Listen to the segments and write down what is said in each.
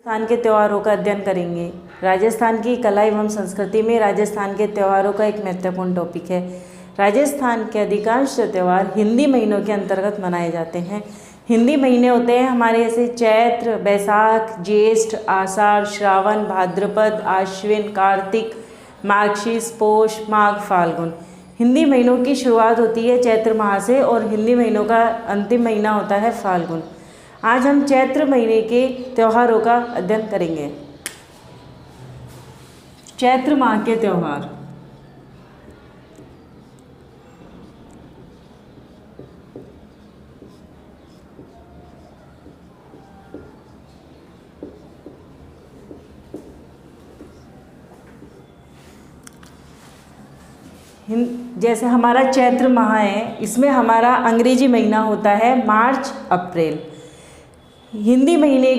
राजस्थान के त्योहारों का अध्ययन करेंगे। राजस्थान की कला एवं संस्कृति में राजस्थान के त्योहारों का एक महत्वपूर्ण टॉपिक है। राजस्थान के अधिकांश त्योहार हिंदी महीनों के अंतर्गत मनाए जाते हैं। हिंदी महीने होते हैं हमारे ऐसे चैत्र, बैसाख, ज्येष्ठ, आषाढ़, श्रावण, भाद्रपद, आश्विन, कार्तिक, मार्गशीर्ष, पौष, माघ, फाल्गुन। हिंदी महीनों की शुरुआत होती है चैत्र माह से और हिंदी महीनों का अंतिम महीना होता है फाल्गुन। आज हम चैत्र महीने के त्योहारों का अध्ययन करेंगे। चैत्र माह के त्योहार। जैसे हमारा चैत्र माह है, इसमें हमारा अंग्रेजी महीना होता है मार्च अप्रैल। हिंदी महीने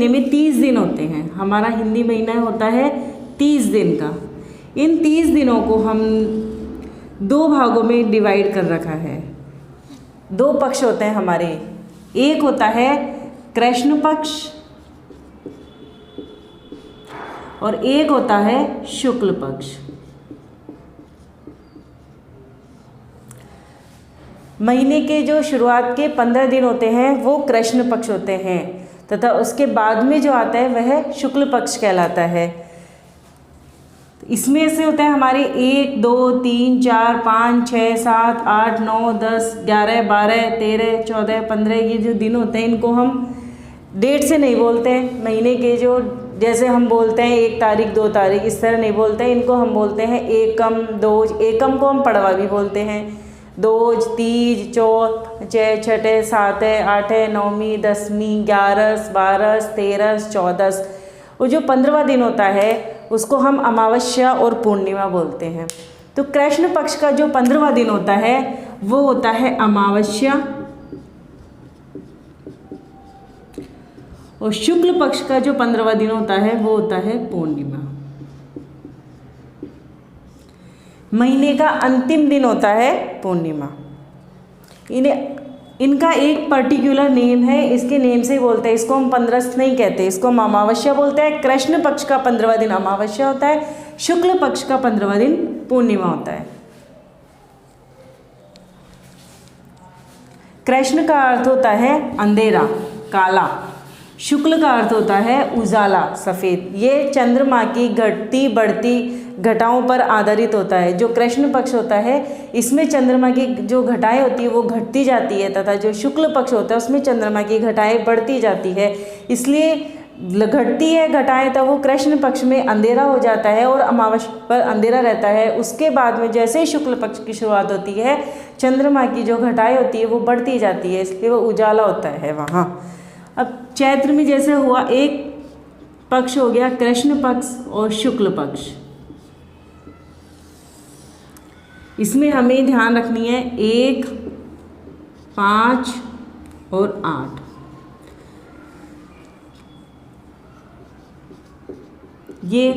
में 30 दिन होते हैं। हमारा हिंदी महीना होता है 30 दिन का। इन 30 दिनों को हम दो भागों में डिवाइड कर रखा है। दो पक्ष होते हैं हमारे, एक होता है कृष्ण पक्ष और एक होता है शुक्ल पक्ष। महीने के जो शुरुआत के 15 दिन होते हैं वो कृष्ण पक्ष होते हैं तथा उसके बाद में जो आता है वह शुक्ल पक्ष कहलाता है। इसमें से होते हैं हमारे 1, 2, 3, 4, 5, 6, 7, 8, 9, 10, 11, 12, 13, 14, 15 ये जो दिन होते हैं इनको हम डेट से नहीं बोलते हैं। महीने के जो जैसे हम बोलते हैं 1 तारीख 2 तारीख इस तरह नहीं बोलते हैं। इनको हम बोलते हैं एकम, दोज। एकम को हम पड़वा भी बोलते हैं। दोज, तीज, चौथ, छठे, सातवें, आठवें, नौवीं, 10वीं, 11, 12, 13, 14। वो जो 15वां दिन होता है उसको हम अमावस्या और पूर्णिमा बोलते हैं। तो कृष्ण पक्ष का जो 15वां दिन होता है वो होता है अमावस्या और शुक्ल पक्ष का जो 15वां दिन होता है वो होता है पूर्णिमा। महीने का अंतिम दिन होता है पूर्णिमा। इनका एक पर्टिकुलर नेम है, इसके नेम से ही बोलते हैं। इसको हम 15 नहीं कहते, इसको हम अमावस्या बोलते हैं। कृष्ण पक्ष का 15वां दिन अमावस्या होता है, शुक्ल पक्ष का 15वां दिन पूर्णिमा होता है। कृष्ण का अर्थ होता है अंधेरा, काला। शुक्ल का अर्थ होता है उजाला, सफ़ेद। ये चंद्रमा की घटती बढ़ती घटाओं पर आधारित होता है। जो कृष्ण पक्ष होता है इसमें चंद्रमा की जो घटाएं होती है वो घटती जाती है तथा जो शुक्ल पक्ष होता है उसमें चंद्रमा की घटाएं बढ़ती जाती है। इसलिए घटती है घटाएं तब वो कृष्ण पक्ष में अंधेरा हो जाता है और अमावस्या पर अंधेरा रहता है। उसके बाद में जैसे ही शुक्ल पक्ष की शुरुआत होती है चंद्रमा की जो घटाएं होती है वो बढ़ती जाती है, इसलिए वो उजाला होता है वहाँ। अब चैत्र में जैसे हुआ, एक पक्ष हो गया कृष्ण पक्ष और शुक्ल पक्ष। इसमें हमें ध्यान रखनी है 1, 5 और 8। ये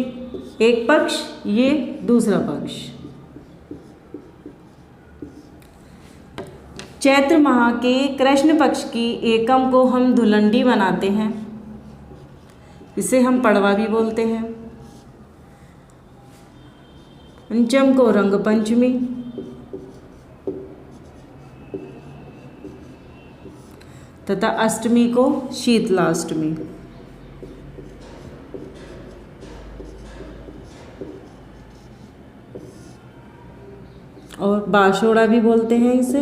एक पक्ष, ये दूसरा पक्ष। चैत्र माह के कृष्ण पक्ष की एकम को हम धुलंडी मनाते हैं, इसे हम पड़वा भी बोलते हैं। पंचम को रंग पंचमी तथा अष्टमी को शीतलाष्टमी। और बाशोड़ा भी बोलते हैं इसे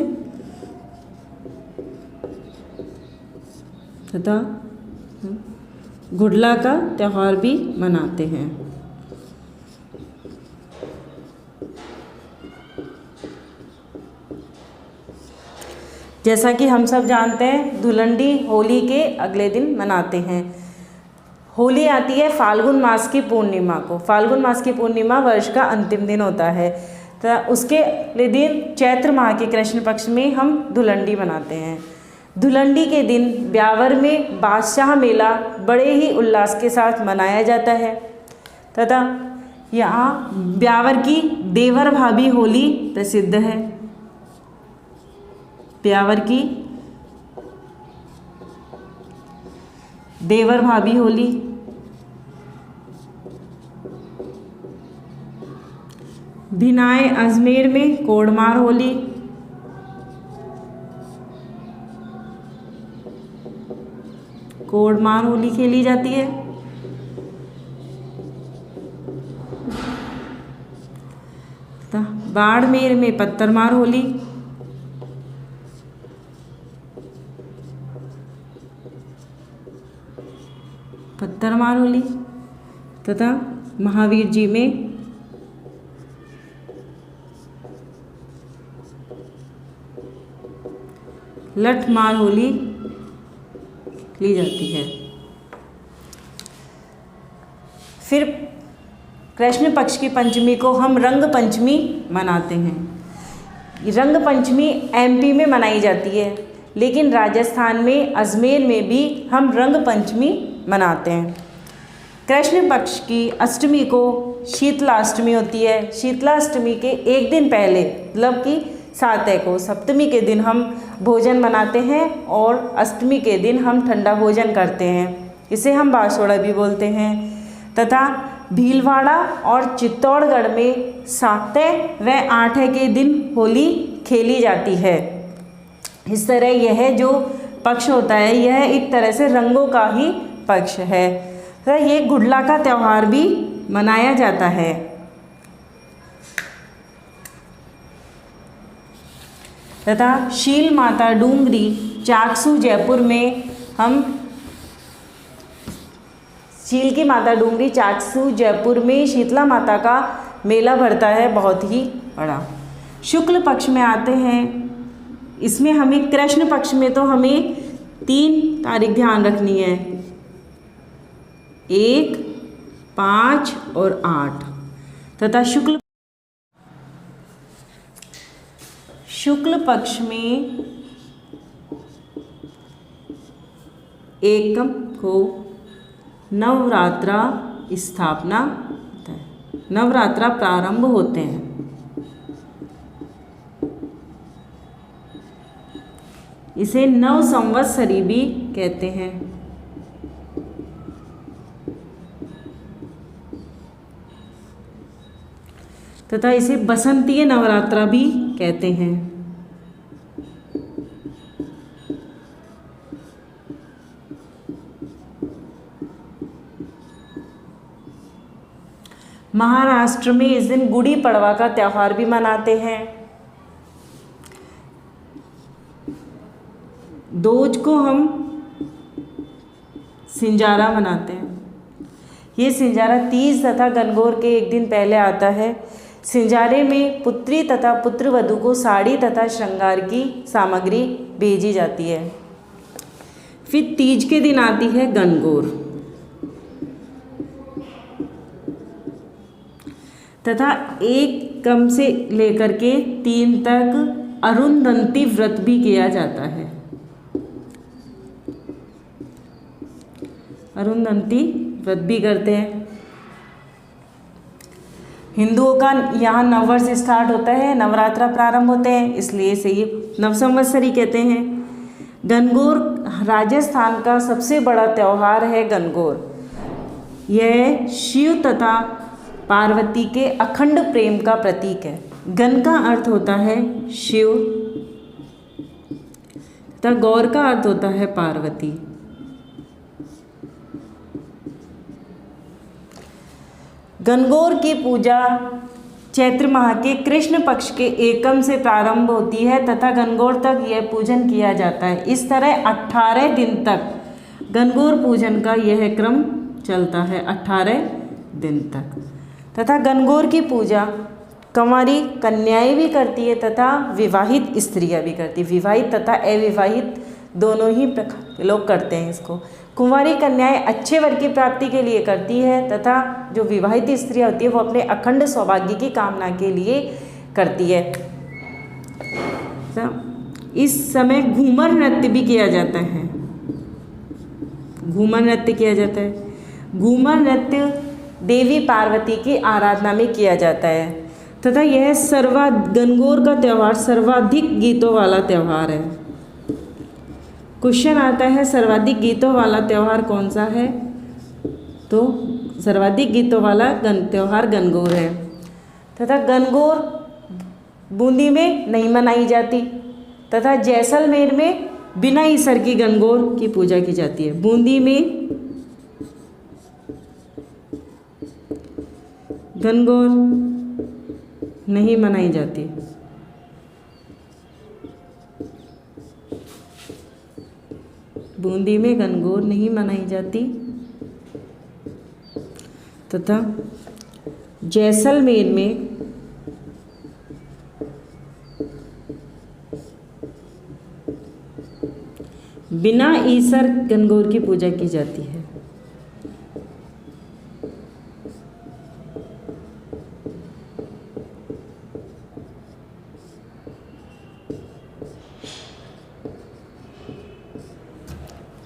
तथा गुडला का त्यौहार भी मनाते हैं। जैसा कि हम सब जानते हैं धुलंडी होली के अगले दिन मनाते हैं। होली आती है फाल्गुन मास की पूर्णिमा को। फाल्गुन मास की पूर्णिमा वर्ष का अंतिम दिन होता है। तो उसके दिन चैत्र माह के कृष्ण पक्ष में हम धुलंडी मनाते हैं। धुलंडी के दिन ब्यावर में बादशाह मेला बड़े ही उल्लास के साथ मनाया जाता है तथा यहाँ ब्यावर की देवर भाभी होली प्रसिद्ध है। ब्यावर की देवर भाभी होली, भिनाए अजमेर में कोड़मार होली, कोड़मार होली खेली जाती है। बाड़मेर में पत्थरमार होली, पत्थरमार होली तथा महावीर जी में लठमार होली ली जाती है। फिर कृष्ण पक्ष की पंचमी को हम रंग पंचमी मनाते हैं। रंग पंचमी एमपी में मनाई जाती है, लेकिन राजस्थान में अजमेर में भी हम रंग पंचमी मनाते हैं। कृष्ण पक्ष की अष्टमी को शीतलाष्टमी होती है। शीतलाष्टमी के एक दिन पहले मतलब कि 7 को सप्तमी के दिन हम भोजन मनाते हैं और अष्टमी के दिन हम ठंडा भोजन करते हैं। इसे हम बासोड़ा भी बोलते हैं। तथा भीलवाड़ा और चित्तौड़गढ़ में 7 व 8 के दिन होली खेली जाती है। इस तरह यह जो पक्ष होता है यह एक तरह से रंगों का ही पक्ष है। तो ये गुडला का त्यौहार भी मनाया जाता है। तथा शील माता डूंगरी चाकसू जयपुर में हम शील की माता डूंगरी चाकसू जयपुर में शीतला माता का मेला भरता है, बहुत ही बड़ा। शुक्ल पक्ष में आते हैं, इसमें हमें कृष्ण पक्ष में तो हमें 3 तारीख ध्यान रखनी है, 1, 5 और 8 तथा शुक्ल पक्ष में एकम को नवरात्रा स्थापना होता है, नवरात्रा प्रारंभ होते हैं। इसे नव संवत्सरी भी कहते हैं। तथा इसे बसंतीय नवरात्रा भी कहते हैं। महाराष्ट्र में इस दिन गुड़ी पड़वा का त्यौहार भी मनाते हैं। दोज को हम सिंजारा मनाते हैं। ये सिंजारा तीज तथा गणगौर के एक दिन पहले आता है। सिंजारे में पुत्री तथा पुत्रवधू को साड़ी तथा श्रृंगार की सामग्री भेजी जाती है। फिर तीज के दिन आती है गणगौर तथा 1 से लेकर के 3 तक अरुंधति व्रत भी किया जाता है। अरुंधति व्रत भी करते हैं। हिंदुओं का यहाँ नववर्ष स्टार्ट होता है, नवरात्रा प्रारंभ होते हैं, इसलिए इसे ये नवसंवत्सरी कहते हैं। गणगौर राजस्थान का सबसे बड़ा त्यौहार है। गणगौर यह शिव तथा पार्वती के अखंड प्रेम का प्रतीक है। गण का अर्थ होता है शिव तथा गौर का अर्थ होता है पार्वती। गणगौर की पूजा चैत्र माह के कृष्ण पक्ष के एकम से प्रारंभ होती है तथा गणगौर तक यह पूजन किया जाता है। इस तरह 18 दिन तक गणगौर पूजन का यह क्रम चलता है, 18 दिन तक। तथा गणगौर की पूजा कंवारी कन्याएं भी करती है तथा विवाहित स्त्रियां भी करती है। विवाहित तथा अविवाहित दोनों ही लोग करते हैं इसको। कुंवारी कन्याएं अच्छे वर की प्राप्ति के लिए करती है तथा जो विवाहित स्त्रियां होती है वो अपने अखंड सौभाग्य की कामना के लिए करती है। इस समय घूमर नृत्य भी किया जाता है। घूमर नृत्य किया जाता है। घूमर नृत्य देवी पार्वती की आराधना में किया जाता है तथा यह गणगौर का त्यौहार सर्वाधिक गीतों वाला त्यौहार है। क्वेश्चन आता है सर्वाधिक गीतों वाला त्यौहार कौन सा है? तो सर्वाधिक गीतों वाला त्यौहार गणगौर है। तथा गणगौर बूंदी में नहीं मनाई जाती तथा जैसलमेर में बिना ईसर की गणगौर की पूजा की जाती है। बूंदी में गणगौर नहीं मनाई जाती। बूंदी में गणगौर नहीं मनाई जाती तथा जैसलमेर में बिना ईसर गणगौर की पूजा की जाती है।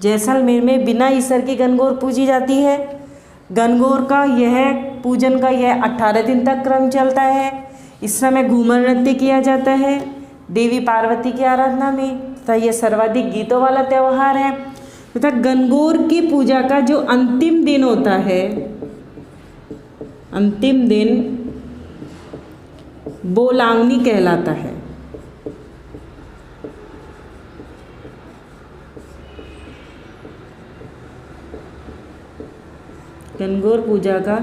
जैसलमेर में बिना ईसर की गणगौर पूजी जाती है। गणगौर का पूजन का 18 दिन तक क्रम चलता है। इस समय घूमर नृत्य किया जाता है देवी पार्वती की आराधना में तथा यह सर्वाधिक गीतों वाला त्यौहार है। तथा गणगौर की पूजा का जो अंतिम दिन होता है, अंतिम दिन बोलांगनी कहलाता है। गणगौर पूजा का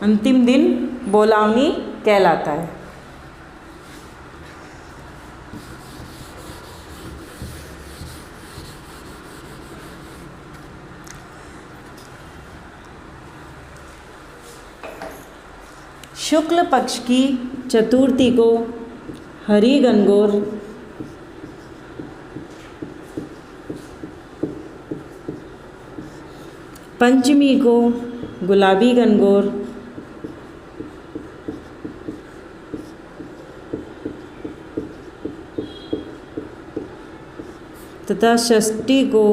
अंतिम दिन बोलावनी कहलाता है। शुक्ल पक्ष की चतुर्थी को हरी गणगौर, पंचमी को गुलाबी गणगौर, तथा षष्ठी को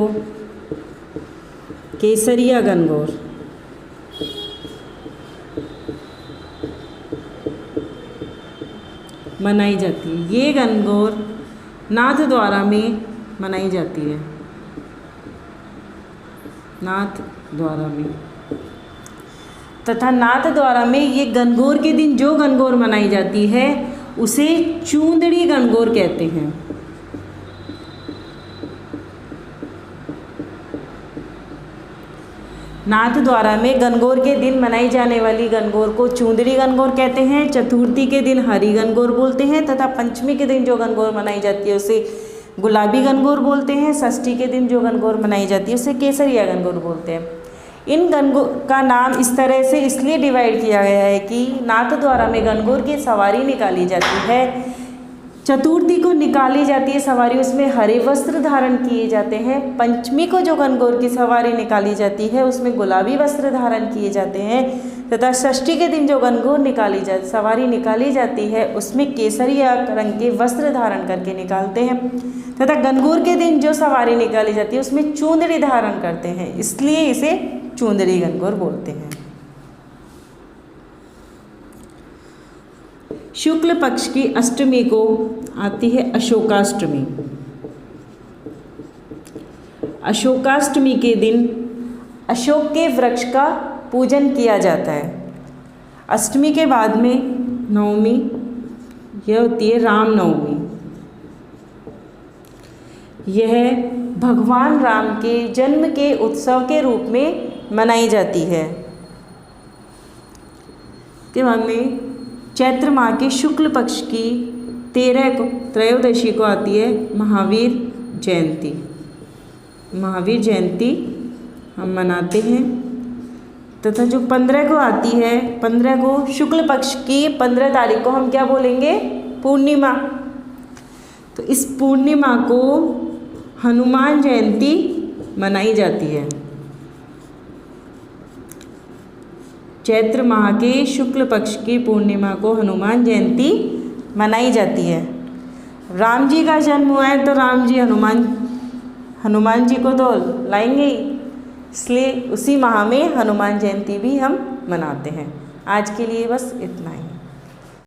केसरिया गणगौर मनाई जाती है। ये गणगौर नाथद्वारा में मनाई जाती है। नाथद्वारा में तथा नाथद्वारा में ये गणगौर के दिन जो गणगौर मनाई जाती है उसे चूंदड़ी गणगौर कहते हैं। नाथद्वारा में गणगौर के दिन मनाई जाने वाली गणगौर को चूंदड़ी गणगौर कहते हैं। चतुर्थी के दिन हरी गणगौर बोलते हैं तथा पंचमी के दिन जो गणगौर मनाई जाती है उसे गुलाबी गणगौर बोलते हैं। षष्ठी के दिन जो गणगौर मनाई जाती है उसे केसरिया गणगौर बोलते हैं। इन गणगौर का नाम इस तरह से इसलिए डिवाइड किया गया है कि नाथद्वारा में गणगौर की सवारी निकाली जाती है। चतुर्थी को निकाली जाती है सवारी, उसमें हरे वस्त्र धारण किए जाते हैं। पंचमी को जो गणगौर की सवारी निकाली जाती है उसमें गुलाबी वस्त्र धारण किए जाते हैं तथा षष्ठी के दिन जो गणगौर सवारी निकाली जाती है उसमें केसरिया रंग के वस्त्र धारण करके निकालते हैं तथा गणगौर के दिन जो सवारी निकाली जाती है उसमें चूंदड़ी धारण करते हैं, इसलिए इसे चूंदड़ी गणगौर बोलते हैं। शुक्ल पक्ष की अष्टमी को आती है अशोकाष्टमी। अशोकाष्टमी के दिन अशोक के वृक्ष का पूजन किया जाता है। अष्टमी के बाद में नवमी, यह होती है रामनवमी। यह भगवान राम के जन्म के उत्सव के रूप में मनाई जाती है। के बाद में चैत्र माह के शुक्ल पक्ष की 13 को त्रयोदशी को आती है महावीर जयंती। महावीर जयंती हम मनाते हैं तथा जो 15 को आती है, 15 को शुक्ल पक्ष की 15 तारीख को हम क्या बोलेंगे? पूर्णिमा। तो इस पूर्णिमा को हनुमान जयंती मनाई जाती है। चैत्र माह के शुक्ल पक्ष की पूर्णिमा को हनुमान जयंती मनाई जाती है। राम जी का जन्म हुआ है तो राम जी हनुमान जी को तो लाएंगे ही, इसलिए उसी माह में हनुमान जयंती भी हम मनाते हैं। आज के लिए बस इतना ही।